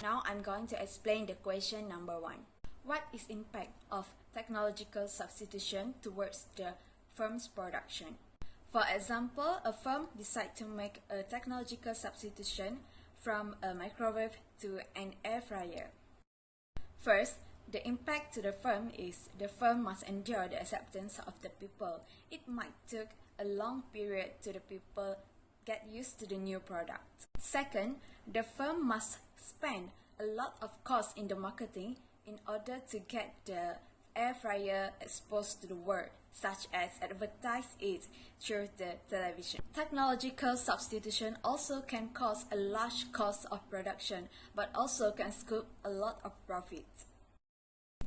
Now I'm going to explain the question number 1. What is impact of technological substitution towards the firm's production? For example, a firm decides to make a technological substitution from a microwave to an air fryer. First, the impact to the firm is the firm must endure the acceptance of the people. It might take a long period to the people get used to the new product. Second, the firm must spend a lot of cost in the marketing in order to get the air fryer exposed to the world, such as advertise it through the television. Technological substitution also can cause a large cost of production, but also can scoop a lot of profit.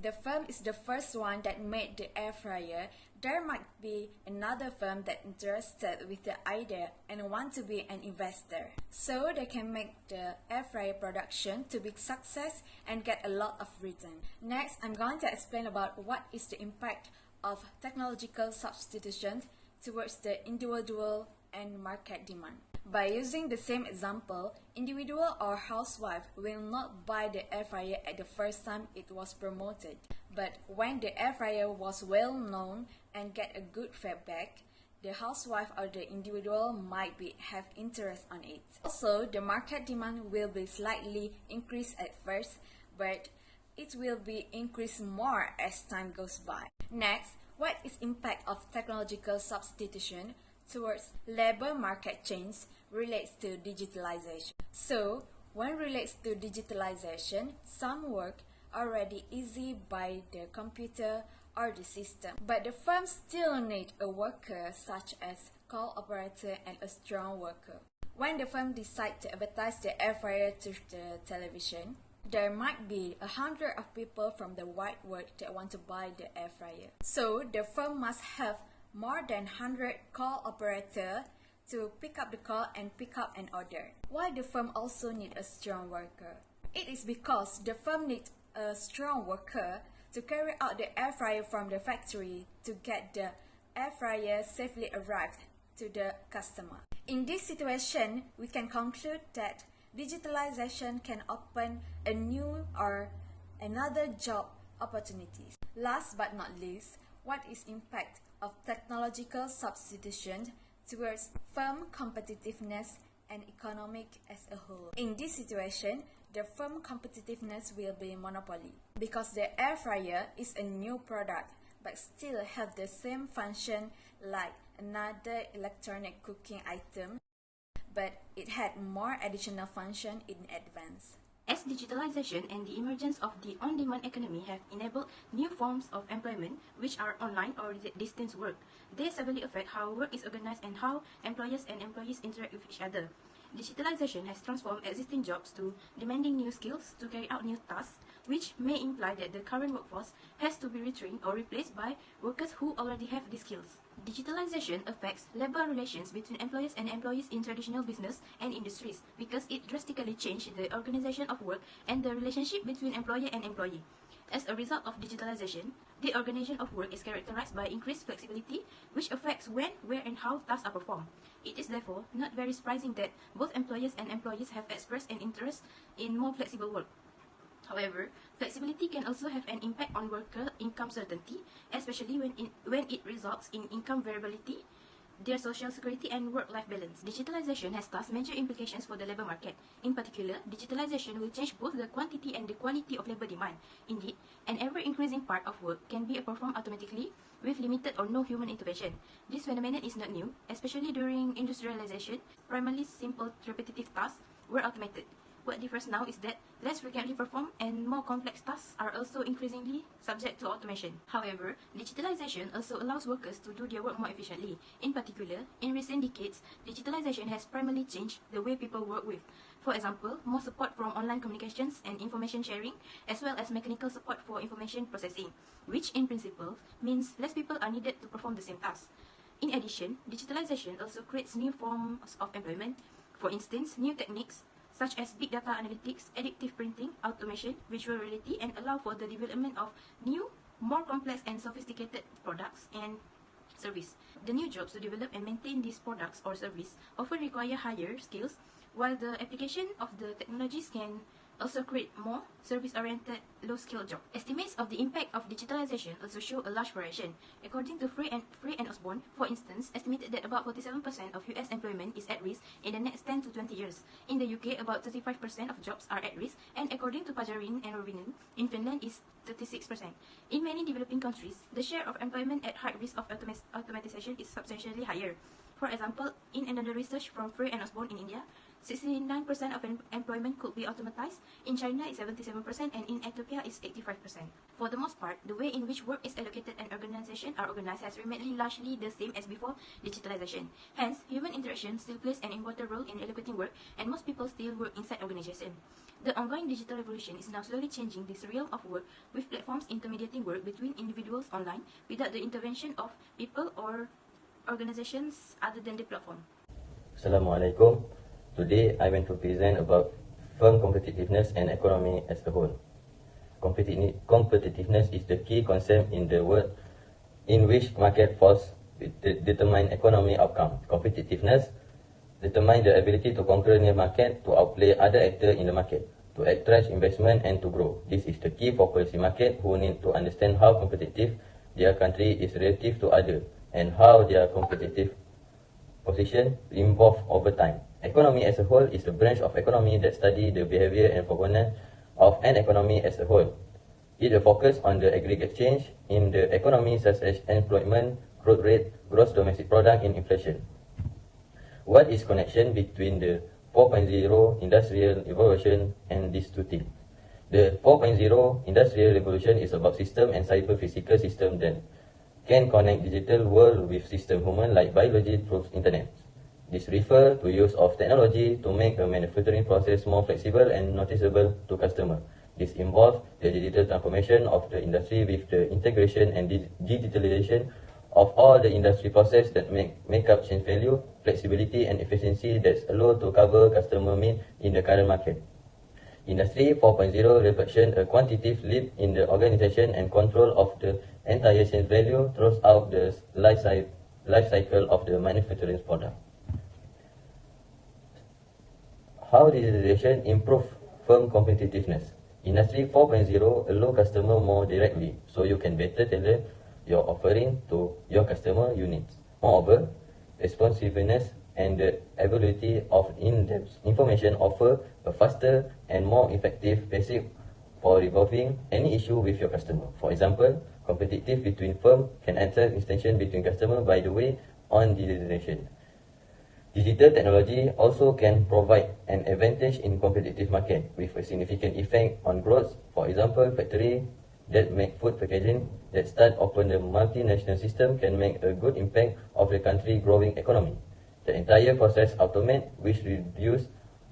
The firm is the first one that made the air fryer. There might be another firm that interested with the idea and want to be an investor. So they can make the air fryer production to be success and get a lot of return. Next, I'm going to explain about what is the impact of technological substitution towards the individual and market demand. By using the same example, individual or housewife will not buy the air fryer at the first time it was promoted. But when the air fryer was well known and get a good feedback, the housewife or the individual might have interest on it. Also, the market demand will be slightly increased at first, but it will be increased more as time goes by. Next, what is impact of technological substitution towards labor market change relates to digitalization. So, when relates to digitalization, some work already easy by the computer or the system. But the firm still need a worker such as call operator and a strong worker. When the firm decide to advertise the air fryer to the television, there might be 100 of people from the wide world that want to buy the air fryer. So the firm must have more than 100 call operator to pick up the call and pick up an order. Why the firm also need a strong worker? It is because the firm needs a strong worker to carry out the air fryer from the factory to get the air fryer safely arrived to the customer. In this situation, we can conclude that digitalization can open a new or another job opportunities. Last but not least, what is impact of technological substitution towards firm competitiveness and economic as a whole? In this situation, the firm competitiveness will be monopoly because the air fryer is a new product but still have the same function like another electronic cooking item, but it had more additional function in advance. As digitalization and the emergence of the on-demand economy have enabled new forms of employment which are online or distance work, they severely affect how work is organized and how employers and employees interact with each other. Digitalization has transformed existing jobs to demanding new skills to carry out new tasks, which may imply that the current workforce has to be retrained or replaced by workers who already have these skills. Digitalization affects labor relations between employers and employees in traditional business and industries because it drastically changed the organization of work and the relationship between employer and employee. As a result of digitalization, the organization of work is characterized by increased flexibility, which affects when, where, and how tasks are performed. It is therefore not very surprising that both employers and employees have expressed an interest in more flexible work. However, flexibility can also have an impact on worker income certainty, especially when it results in income variability, their social security, and work-life balance. Digitalization has thus major implications for the labor market. In particular, digitalization will change both the quantity and the quality of labor demand. Indeed, an ever-increasing part of work can be performed automatically with limited or no human intervention. This phenomenon is not new, especially during industrialization. Primarily simple repetitive tasks were automated. What differs now is that less frequently performed and more complex tasks are also increasingly subject to automation. However, digitalization also allows workers to do their work more efficiently. In particular, in recent decades, digitalization has primarily changed the way people work with. For example, more support from online communications and information sharing, as well as mechanical support for information processing, which in principle means less people are needed to perform the same tasks. In addition, digitalization also creates new forms of employment. For instance, new techniques such as big data analytics, additive printing, automation, virtual reality, and allow for the development of new, more complex and sophisticated products and service. The new jobs to develop and maintain these products or service often require higher skills, while the application of the technologies can also create more service-oriented, low-skilled jobs. Estimates of the impact of digitalization also show a large variation. According to Frey and Osborne, for instance, estimated that about 47% of US employment is at risk in the next 10 to 20 years. In the UK, about 35% of jobs are at risk, and according to Pajarin and Rovinen, in Finland is 36%. In many developing countries, the share of employment at high risk of automatization is substantially higher. For example, in another research from Frey and Osborne in India, 69% of employment could be automatized. In China, it's 77%, and in Ethiopia, it's 85%. For the most part, the way in which work is allocated and organization are organized has remained largely the same as before digitalization. Hence, human interaction still plays an important role in allocating work, and most people still work inside organization. The ongoing digital revolution is now slowly changing this realm of work, with platforms intermediating work between individuals online without the intervention of people or organizations other than the platform. Assalamualaikum. Today I want to present about firm competitiveness and economy as a whole. Competitiveness is the key concept in the world in which market force determine economy outcome. Competitiveness determines the ability to conquer new market, to outplay other actors in the market, to attract investment and to grow. This is the key for policy market who need to understand how competitive their country is relative to others and how their competitive position evolve over time. Economy as a whole is a branch of economy that study the behavior and performance of an economy as a whole. It will focus on the aggregate change in the economy such as employment, growth rate, gross domestic product and inflation. What is connection between the 4.0 industrial revolution and these two things? The 4.0 industrial revolution is about system and cyber-physical system that can connect digital world with system human like biology through internet. This refers to use of technology to make a manufacturing process more flexible and noticeable to customer. This involves the digital transformation of the industry with the integration and digitalization of all the industry process that make up change value, flexibility and efficiency that's allowed to cover customer needs in the current market. Industry 4.0 reflects a quantitative leap in the organization and control of the entire change value throughout the life cycle of the manufacturing product. How digitalization improve firm competitiveness? Industry 4.0 allow customer more directly, so you can better tailor your offering to your customer units. Moreover, responsiveness and the availability of in-depth information offer a faster and more effective basic for resolving any issue with your customer. For example, competitive between firms can address extension between customers by the way on digitalization. Digital technology also can provide an advantage in competitive market with a significant effect on growth. For example, factory that make food packaging that start open the multinational system can make a good impact of the country growing economy. The entire process automate, which reduce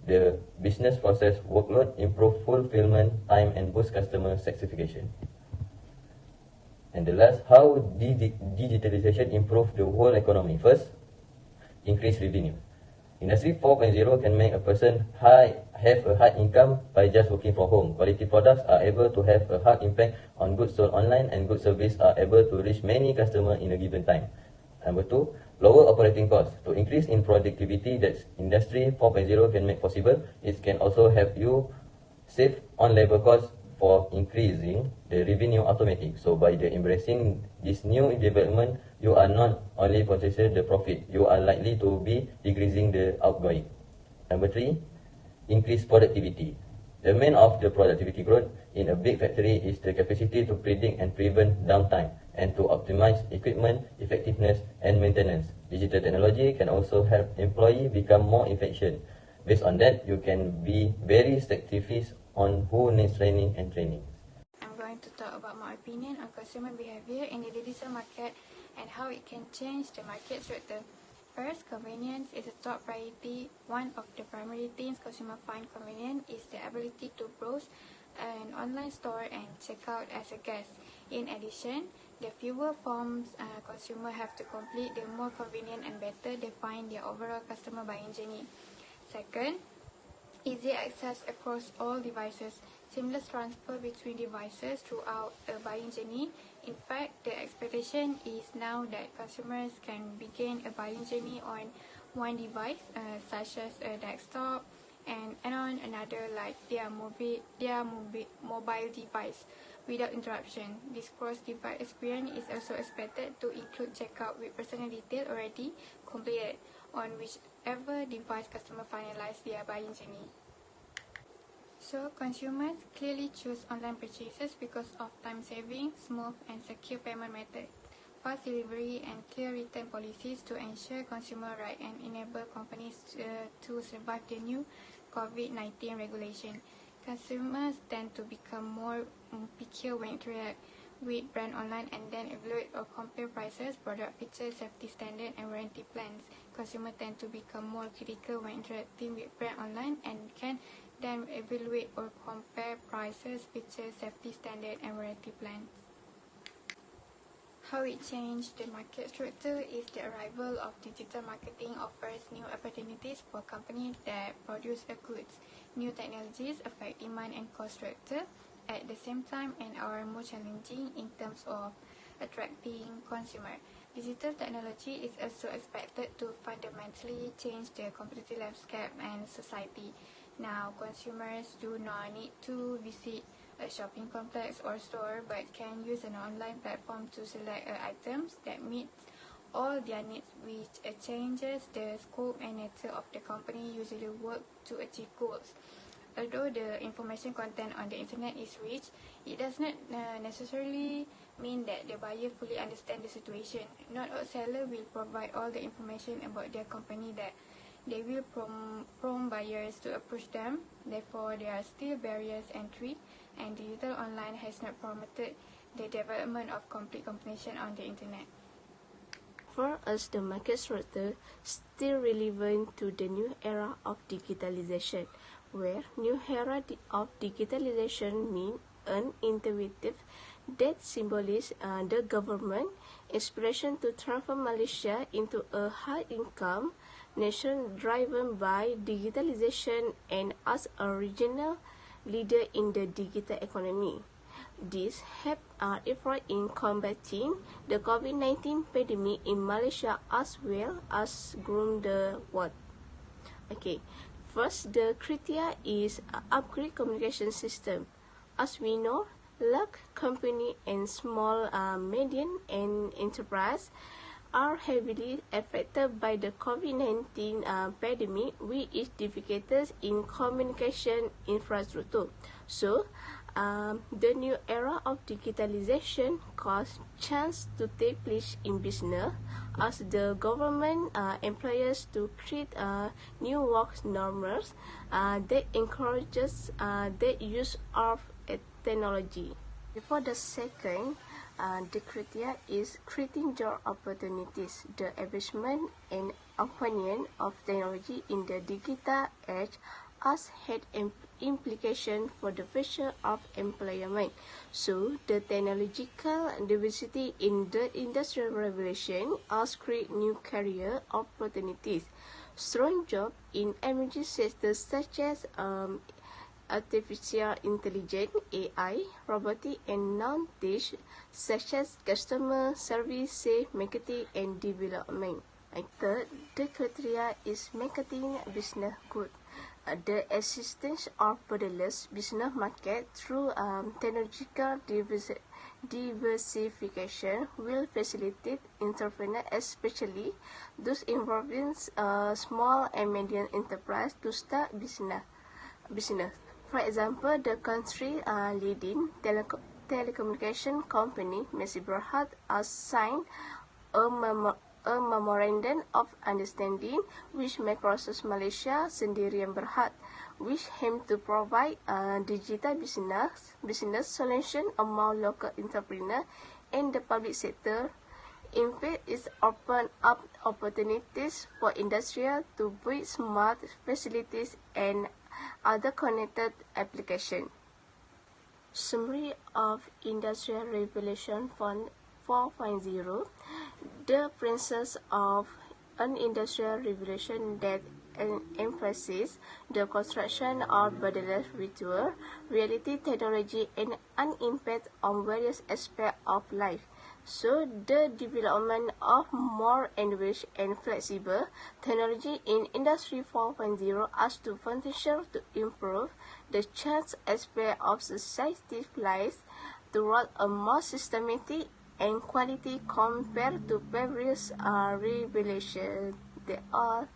the business process workload, improve fulfillment time and boost customer satisfaction. And the last, how digitalization improve the whole economy? First, increase revenue. Industry 4.0 can make a person have a high income by just working from home. Quality products are able to have a high impact on goods sold online, and good service are able to reach many customers in a given time. Number two, lower operating costs. To increase in productivity that Industry 4.0 can make possible, it can also help you save on labor costs for increasing the revenue automatic. So by the embracing this new development, you are not only possessing the profit, you are likely to be decreasing the outgoing. Number three, increase productivity. The main of the productivity growth in a big factory is the capacity to predict and prevent downtime and to optimize equipment effectiveness and maintenance. Digital technology can also help employees become more efficient. Based on that, you can be very specific on who needs training and training. I'm going to talk about my opinion on consumer behavior in the digital market and how it can change the market structure. First, convenience is a top priority. One of the primary things consumers find convenient is the ability to browse an online store and check out as a guest. In addition, the fewer forms consumers have to complete, the more convenient and better they find their overall customer buying journey. Second, easy access across all devices, seamless transfer between devices throughout a buying journey. In fact, the expectation is now that consumers can begin a buying journey on one device, such as a desktop, and on another like their mobile device without interruption. This cross-device experience is also expected to include checkout with personal detail already completed on whichever device customer finalize their buying journey. So consumers clearly choose online purchases because of time saving, smooth and secure payment methods, fast delivery and clear return policies to ensure consumer rights and enable companies to survive the new COVID-19 regulation. Consumers tend to become more picky when interact with brand online and then evaluate or compare prices, product features, safety standard and warranty plans. Consumers tend to become more critical when interacting with brand online and can then evaluate or compare prices, features, safety standard and warranty plans. How it changed the market structure is the arrival of digital marketing offers new opportunities for companies that produce goods. New technologies affect demand and cost structure at the same time and are more challenging in terms of attracting consumers. Digital technology is also expected to fundamentally change the competitive landscape and society. Now, consumers do not need to visit a shopping complex or store but can use an online platform to select items that meet all their needs, which changes the scope and nature of the company usually work to achieve goals. Although the information content on the internet is rich, it does not necessarily mean that the buyer fully understands the situation. Not all sellers will provide all the information about their company that they will prompt buyers to approach them. Therefore, there are still barriers entry, and digital online has not promoted the development of complete combination on the internet. For us, the market structure still relevant to the new era of digitalization, where new era of digitalization mean an initiative that symbolizes the government inspiration to transform Malaysia into a high-income nation driven by digitalization and as a regional leader in the digital economy. This helped our effort in combating the COVID-19 pandemic in Malaysia as well as grown the world. Okay, first the criteria is upgrade communication system. As we know, large company and small medium and enterprise are heavily affected by the COVID-19 pandemic, which is difficulties in communication infrastructure. So, the new era of digitalization caused chance to take place in business as the government employers to create new work norms that encourages the use of technology. Before the second, the criteria is creating job opportunities. The advancement and opinion of technology in the digital age has had implication for the future of employment. So, the technological diversity in the industrial revolution has created new career opportunities. Strong jobs in emerging sectors such as artificial intelligence, AI, robotics, and non-tech such as customer service, marketing, and development. And third, the criteria is marketing business good. The existence of borderless business market through technological diversification will facilitate entrepreneurs, especially those involving small and medium enterprise, to start business. For example, the country leading telecommunication company, Messi Berhad, has signed a memorandum of understanding with Microsoft Malaysia Sendirian Berhad, which aim to provide digital business solution among local entrepreneurs and the public sector. In fact, it opens up opportunities for industry to build smart facilities and other connected applications. Summary of Industrial Revolution 4.0. The principles of an industrial revolution that emphasizes the construction of borderless virtual reality technology and an impact on various aspects of life, So, the development of more advanced and flexible technology in Industry 4.0 has the potential to improve the change aspect of society's lives toward a more systematic and quality compared to previous regulations. They are